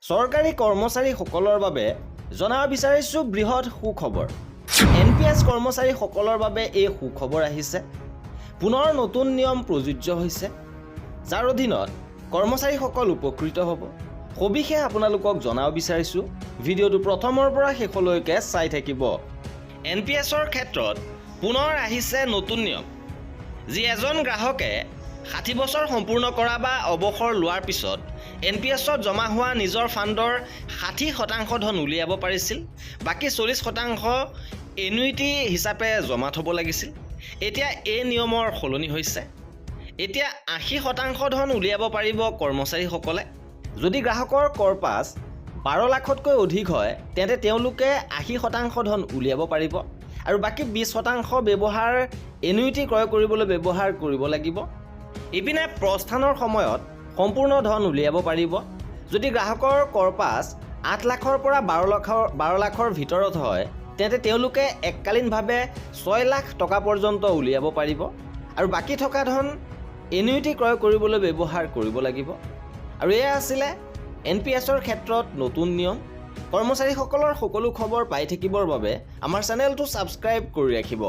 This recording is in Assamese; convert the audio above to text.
চৰকাৰী কৰ্মচাৰীসকলৰ বাবে জনাব বিচাৰিছোঁ বৃহৎ সুখবৰ। NPS কৰ্মচাৰীসকলৰ বাবে এই সুখবৰ আহিছে। পুনৰ নতুন নিয়ম প্ৰযোজ্য হৈছে, যাৰ অধীনত কৰ্মচাৰীসকল উপকৃত হ'ব। সবিশেষ আপোনালোকক জনাব বিচাৰিছোঁ, ভিডিঅ'টো প্ৰথমৰ পৰা শেষলৈকে চাই থাকিব। NPSৰ ক্ষেত্ৰত পুনৰ আহিছে নতুন নিয়ম, যি এজন গ্ৰাহকে 60 বছৰ সম্পূৰ্ণ কৰা বা অৱসৰ লোৱাৰ পিছত NPSত জমা হোৱা নিজৰ ফাণ্ডৰ 60% ধন উলিয়াব পাৰিছিল। বাকী 40% এনুইটি হিচাপে জমা থ'ব লাগিছিল। এতিয়া এই নিয়মৰ সলনি হৈছে। এতিয়া 80% ধন উলিয়াব পাৰিব কৰ্মচাৰীসকলে। যদি গ্ৰাহকৰ কৰপাছ 12 লাখতকৈ অধিক হয়, তেন্তে তেওঁলোকে 80% ধন উলিয়াব পাৰিব আৰু বাকী 20% ব্যৱহাৰ এনুইটি ক্ৰয় কৰিবলৈ ব্যৱহাৰ কৰিব লাগিব। ইপিনে প্ৰস্থানৰ সময়ত সম্পূৰ্ণ ধন উলিয়াব পাৰিব। যদি গ্ৰাহকৰ কৰপাছ 8 লাখৰ পৰা 12 লাখৰ ভিতৰত হয়, তেন্তে তেওঁলোকে এককালীনভাৱে 6 লাখ টকা পৰ্যন্ত উলিয়াব পাৰিব আৰু বাকী থকা ধন এনুইটি ক্ৰয় কৰিবলৈ ব্যৱহাৰ কৰিব লাগিব। আৰু এয়া আছিলে NPSৰ ক্ষেত্ৰত নতুন নিয়ম। কৰ্মচাৰীসকলৰ সকলো খবৰ পাই থাকিবৰ বাবে আমাৰ চেনেলটো ছাবস্ক্ৰাইব কৰি ৰাখিব।